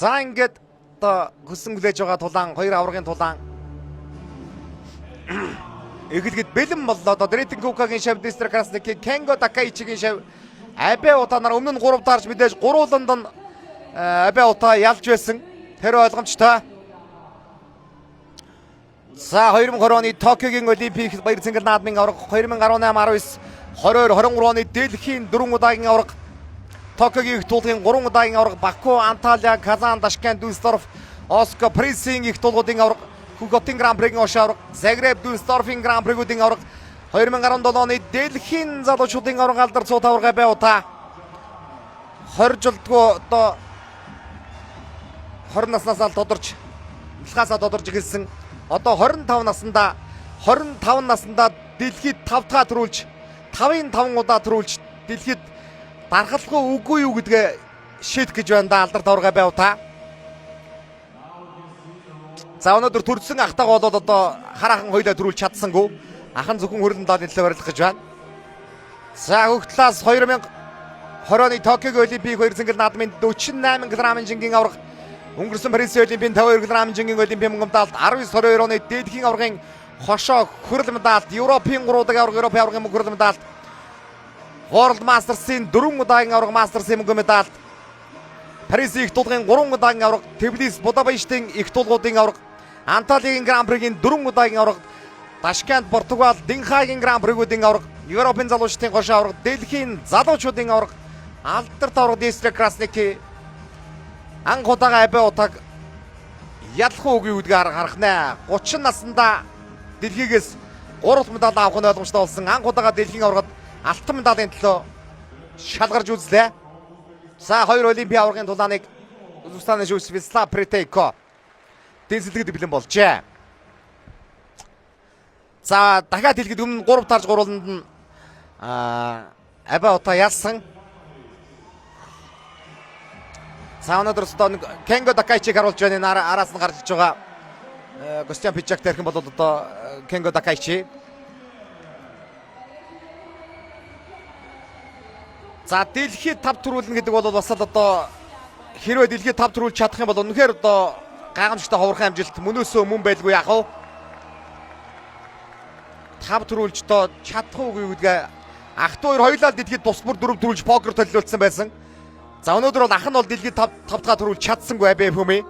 За ингээд одоо хөсөн хүлээж байгаа тулаан хоёр аваргын тулаан эхлэхэд бэлэн боллоо. Одоо Дритэн Кукагийн шав Дистер Красники Кенго Такаичигийн шав Абе утаанаар өмнө нь 3 таарч мэдээж гурвууланд нь Абе утаа ялж байсан. Тэр ойлгомжтой. За 2020 оны Токиогийн Олимпик баяр цэнгэл наадмын аварга 2018 19 22 23 оны Дэлхийн 4 удаагийн аварга Токиогийн их тулгын 3 удаагийн аварга Баку, Анталия, Казан, Ташкент, Дюссельдорф, Осло, Парисын их тулгуудын аварга Хуготын гран-пригийн ош аварга Загреб, Дюссельдорфын гран-пригуудын аварга 2017 оны Дэлхийн залуучуудын аварга алдар цуут аварга бай удаа 20 жилдгөө одоо 20 наснаас л тодорч илхаасаа тодорж эхэлсэн. Одоо 25 наснда дэлхийд 5 дахь төрүүлж 5-5 удаа төрүүлж дэлхийд дархалгүй үгүй юу гэдгээ шийдэх гэж байна да алдар таварга байв та. За өнөөдөр төрсөн ахтайгаа бол одоо хараахан хоёлаа төрүүлж чадсангүй. Ахан зөвхөн хөрөлн даалын төлөө барилгах гэж байна. За хөгтлөөс 2020 оны Токиогийн Олимпик баяр цэнгэл наадмын 48 кг жингийн аварга өнгөрсөн Парисын Олимпийн 52 кг жингийн Олимпийн мөнгө медалт 19-22 оны Дэлхийн аваргын хошоо хөрөл медалт Европын 3 удаагийн аварга Европын аваргын мөнгө хөрөл медалт World Masters-ийн 4 удаагийн аварга Masters-ийн мөнгө медалт Парисын их тулгын 3 удаагийн аварга Тбилис Будапештийн их тулгуудын аварга Анталигийн гран-пригийн 4 удаагийн аварга Ташкент Португал Динхагийн гран-пригуудын аварга Европын залуучдын хошоо аварга Дэлхийн залуучуудын аварга алдарт аварга Дистер Красники анх удаага Абе утааг ялах үгүй гэдгээр харах нэ 30 наснда дэлхийгээс 3 медаль авах нь ойлгомжтой болсон. Анх удаага дэлхийн аваргад алтан медалийн төлөө шалгарж үзлээ. За хоёр олимпийн аваргын тулааныг Узбекистаны шүүгч Вячеслав Притейко дэнсэлгэд бэлэн болжээ. За дахиад хэлэхэд өмнө 3 таарж гурваланд нь Абе утаа ялсан. За өнөөдөр стон Кенго Такаичиг харуулж байна. Араас нь гарч иж байгаа. Костян Пичак тэрхэн бол одоо Кенго Такаичи. За дэлхийд 5 төрүүлнэ гэдэг бол бас л одоо хэрвээ дэлхийд 5 төрүүлж чадах юм бол үнэхээр одоо гайхамшигтай ховорхон амжилт мөнөөсөө мөн байлгүй яах вэ? 5 төрүүлж одоо чадах уугүй гэдгээ ах トゥ хоёр хоёулаа дэлхийд тус бүр 4 төрүүлж покер төлөвлөлдсөн байсан. За өнөөдөр бол ах нь бол дэлхийд 5 дахь төрүүлж чадсангүй Абе Фүми.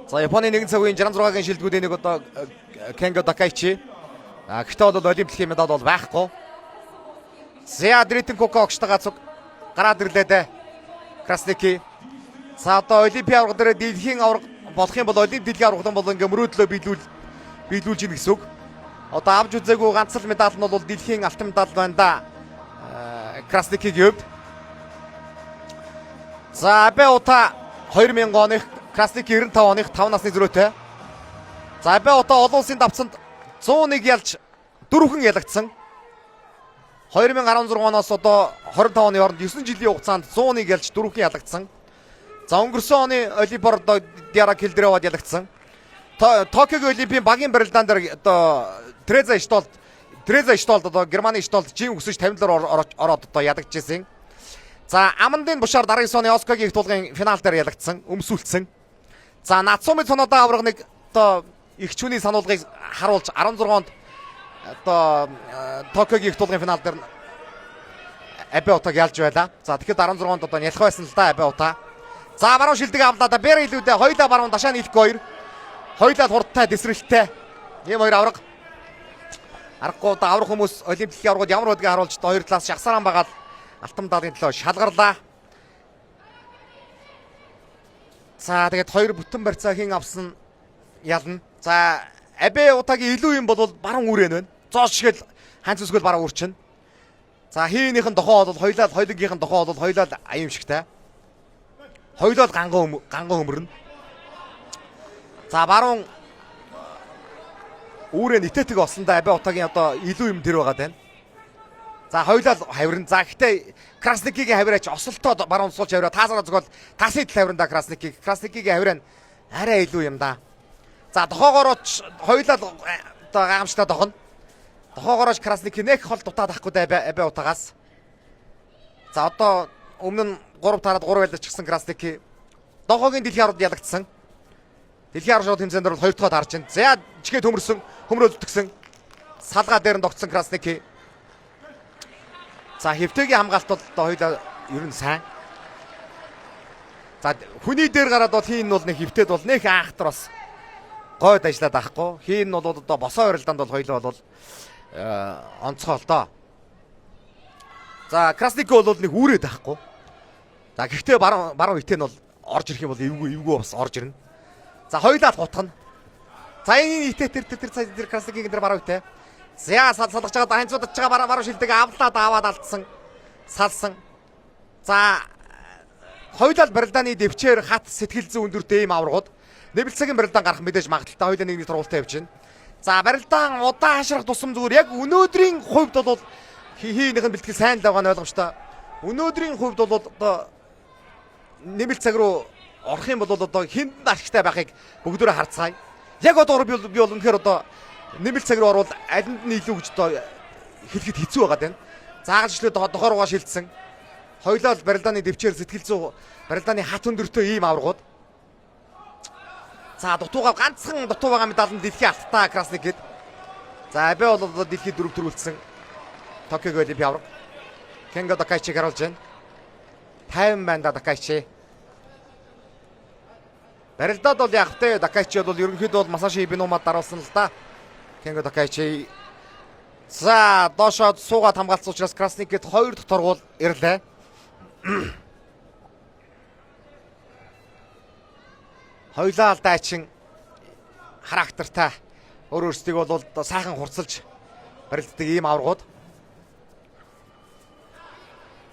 За Японы нэгэн цагийн 66-гийн шилдэгүүдийн нэг одоо Кенго Такаичи. Гэхдээ бол олимпийн медаль бол байхгүй. За Дритэн Кука огштойгоо цуг гараад ирлээ. Красники. За одоо олимпийн аварга дээр дэлхийн аварга болох юм бол олимпийн дэлхийн аваргадан бол ингээ мөрөөдлөө биелүүлж ийн гэсэн үг. Одоо авч үзээгүй ганц л медаль нь бол дэлхийн алтан медаль байна да. Красникигийн хувьд. За Абе утаа 2000 оных Красники 95 оных 5 насны зөрөөтэй. За Абе утаа олон улсын давцанд 101 ялж дөрвөн ялагдсан. 2016 оноос одоо 25 оны хооронд 9 жилийн хугацаанд 101 ялж дөрвөн ялагдсан. За өнгөрсөн оны Олимпиад Диара Килдревад ялагдсан. Токиогийн Олимпийн багийн барилдаан дээр одоо Треза Штолд одоо Германы Штолд жин өсөж 50-аар ороод одоо ялагдчихсэн. За Амандын Бушаар дараагийн оны Оскогийн их тулгын финал дээр ялагдсан, өмсүүлсэн. За Нацуми Цонодо аварганыг одоо их чүний сануулгыг харуулж 16 онд одоо Токиогийн их тулгын финал дээр Абе утааг ялж байлаа. За тэгэхэд 16 онд одоо нялх байсан л да Абе утаа. За баруун шилдэг авлаа да бэр илүүдээ хоёлаа баруун дашаа нийлэхгүй хоёр. Хоёлаа хурдтай дэсрэлттэй. Ийм хоёр аварга. Аргагүй одоо аврах хүмүүс олимпийн аваргууд ямар байдгийг харуулж хоёр талаас шахсаран багаад алтан медалийн төлөө шалгарлаа. За тэгээд хоёр бүтэн барьцаа хин авсан ялна. За Абе утаагийн илүү юм бол баруун үрэн байна. Зоос шигэл ханц үсгэл баруун үрчин. За хийнийхэн дохоо бол хоёулынхын дохоо бол хоёулаа аюумшигтай. Хоёулаа ганган хөмөрнө. За баруун үүрээ нэтэдэг олсондоо Абе утаагийн одоо илүү юм тэр байгаа даа. За хоёулаа хавирна. За гэхдээ Красникигийн хавираач осолтоо баруун суулж хавираа таасараа зогоол тасны тал хавирна да Красникигийн хавираа арай илүү юм да. За дохоогоорооч хоёулаа одоо гайхамшигтай дохно. Дохоогоорооч Красники нэг хол дутаад ахгүй да Абе утаагаас. За одоо өмнө нь 3 тараад 3 байлдчихсан Красники. Дохогийн дэлхийн арууд ялагдсан. Дэлхийн арга шууд тэмцээнд бол 2 дахь харж байна. За жигээ төмөрсөн, хөмрөөлдөгсөн. Салгаа дээр нь тогтсон Красники. За Хевтэгийн хамгаалт бол хоёулаа ер нь сайн. За хүний дээр гараад бол хийн нь бол нэг Хевтэд бол нэг айхтар бас гойд ажиллаад байхгүй. Хийн нь бол одоо босоо орилдаанд бол хоёулаа бол онцгой л доо. За Красники бол нэг үүрээд байхгүй. За гэхдээ баруун хитэн бол орж ирэх юм бол эвгүй бас орж ирнэ. За хоёулаа л гутгана. За энэ хитэ тэр Красники дээр баруун хитэ. За салгаж байгаа ханцуудаж байгаа баруун шилдэг авлаад аваад алдсан. Салсан. За хоёулаа барилдааны дэвчээр хат сэтгэл зүйн өндөртэй ийм аврагууд. Нэвэлцэгийн барилдаан гарах мэдээж магадaltaй хоёулаа нэг сургуультай явж байна. За барилдаан удаан хашрах тусам зүгээр яг өнөөдрийн хувьд бол хийнийх нь бэлтгэл сайн л байгаа нь ойлгомжтой. Өнөөдрийн хувьд бол одоо нэмэлт цаг руу орох юм бол одоо хэнд ашигтай байхыг бүгдөө харцгаая. Яг одоо би бол үнэхээр одоо нэмэлт цаг руу орвол алинд нь илүү гэж одоо хэлэхэд хэцүү байгаад байна. Заагалжлууд дохоор угаа шилжсэн. Хоёлоо л барилдааны дэвчээр сэтгэл зүй барилдааны хат өндөртөө ийм аврагууд. За дутуугаа ганцхан дутуу байгаа медаль нь дэлхийн алттай Красникэд. За абе бол одоо дэлхийд дөрөв төрүүлсэн. Токиог олимпи авраг. Кенго Дакайчиг харуулж байна. 50 байна да Дакайчи. Барилдаад бол яг тэ Дакайчи бол ерөнхийдөө бол Масаши Ибинумад даруулсан л да. Кенго Дакайчи. За доошоод суугаад хамгаалсан учраас Красникэд 2 дахь торгуул ирлээ. Хоёлаа л дайчин характертай өөрөөсдгийг бол сайхан хурцлж барилддаг ийм аврагууд.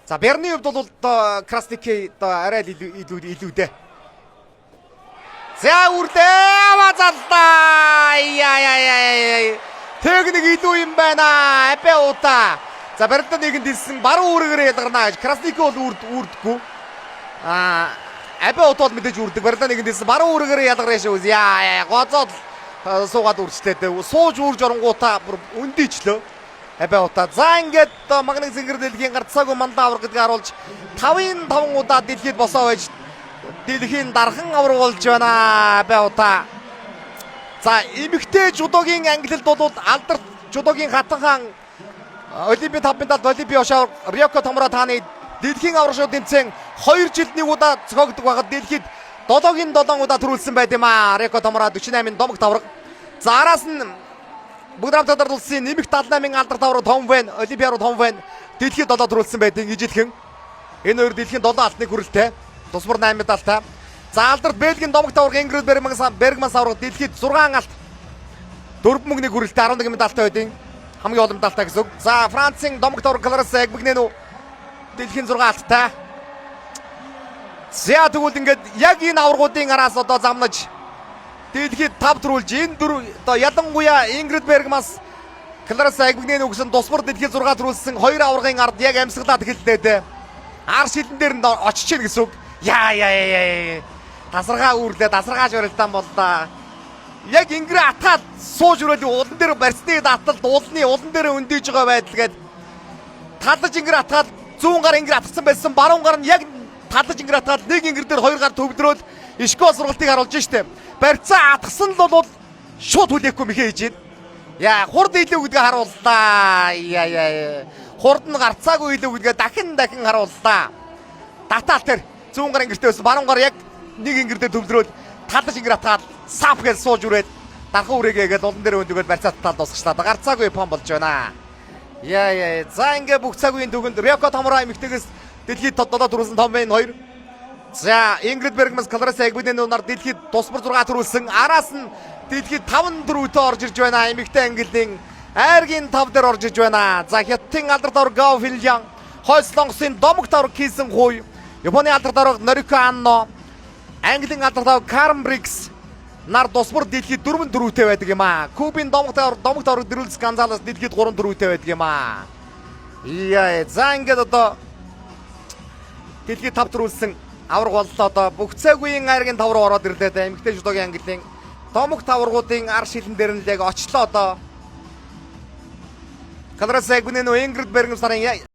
За Берны хувьд бол Красники арай л илүү дээ. За үрдээ аваалаа. Яа. Техник илүү юм байна. Апе ута. За барилдаа нэгэнд дилсэн баруун үргээр ялгарна гэж Красники бол үрдэггүй. Апе ута бол мэдээж үрдэг. Барилдаа нэгэнд дилсэн баруун үргээр ялгарна шүү. Яа гоцоод суугаад үрчлээд сууж үрж оронгуудаа бүр өндийчлөө. Апе ута. За ингээд магнит зингэр дэлхийн гарцаагүй мандаа авраг гэдгийг харуулж 5-5 удаа дэлхийд босоо байж дэлхийн дархан авраг болж байна. Апе ута. За эмэгтэй жудогийн англилд бол алдарт жудогийн хатан хаан Олимпийн 5 медаль Олимпийн ошоо Риоко Томоро тааны дэлхийн авраг шууд тэмцээн 2 жилд нэг удаа зохиогддог байгаад дэлхийд 7-7 удаа төрүүлсэн байт юм аа. Риоко Томоро 48-ын домогт авраг. За араас нь бүгд хамтдаа улсын нэмэгт 78-ын алдарт авраг Том Вен Олимпиарууд Том Вен дэлхийд 7 төрүүлсэн байдаг ижилхэн. Энэ хоёр дэлхийн 7 алтны хүрэлтэй. Тусмар 8 медальтай. За алдарт Бельгийн домогт авраг Ингрид Бергманс авраг дэлхийд 6 алт 4 мөнгөний хүрэлтэй 11 медальтай байдаг. Хамгийн олон медальтай гэсэн үг. За Францын домогт авраг Кларас Эгбигнэнүү дэлхийн 6 алттай. За тэгвэл ингээд яг энэ аврагуудын араас одоо замнаж дэлхийд 5 төрүүлж энэ одоо ялангуяа Ингрид Бергманс Кларас Эгбигнэнүү гэсэн тусмар дэлхийд 6 төрүүлсэн 2 аврагын ард яг амьсгалаад эхэллээ. Ар шилэн дээр нь очиж гин гэсэн үг. Яа. Тасаргаа үүрлээ, тасаргааж барилдаан боллоо. Яг ингэрэ атаад сууж өрөөл улан дээр барьсны аталд улан дээр өндийж байгаа байдал гээд талж ингэрэ атаад 100 гар ингэрэ атгсан байсан. Баруун гар нь яг талж ингэрэ атаад нэг ингэр дээр 2 гар төвдрөөл ишкол сургалтыг харуулж штэ. Барьцаа атгсан л бол шууд хүлээхгүй мэхээ хийж байна. Яа, хурд илүү гэдгээ харууллаа. Яа. Хурд нь гарцаагүй илүү гэдгээ дахин харууллаа. Татаал тэр 100 гар ингэртэй байсан. Баруун гар яг нэг ингэр дээр төвдрөөл талж ингэр атгаад сап гэж сууж үрээд дархан үрээгээд улан дээр өндөгөөл барьцаат тал дуусгачлаа. Гарцаагүй пом болж байна. Яа. За ингээ бүх цагийн дүгэнд Риоко Томоро эмэгтэйгээс дэлхийд 7 төрүүлсэн Том Вен 2. За Ингрид Бергманс Кларас Эгбигнэнүү нар дэлхийд тусмар 6 төрүүлсэн. Араас нь дэлхийд 5 дөрөвтэй орж ирж байна. Эмэгтэй английн айргийн 5 дээр орж ирж байна. За Хятадын алдарт авраг Гао Финлян, Хойслонгосын домогт авраг Кисэн Хуй, Японы алдарт авраг Норико Анно, Английн алдарт авраг Карм Брикс нар тусмар дэлхийд 4 дөрөвтэй байдаг юм аа. Кубын домогт авраг Дрюлс Гонзалес дэлхийд 3 дөрөвтэй байдаг юм аа. Яа, за ингээд одоо дэлхийд 5 төрүүлсэн авраг боллоо. Одоо бүх цагийн айргийн 5 руу ороод ирлээ. Эмэгтэй жудогийн английн домогт аврагуудын ар шилэн дээр нь л яг очлоо одоо. Кларас Эгбигнэнүү Ингрид Бергманс нарын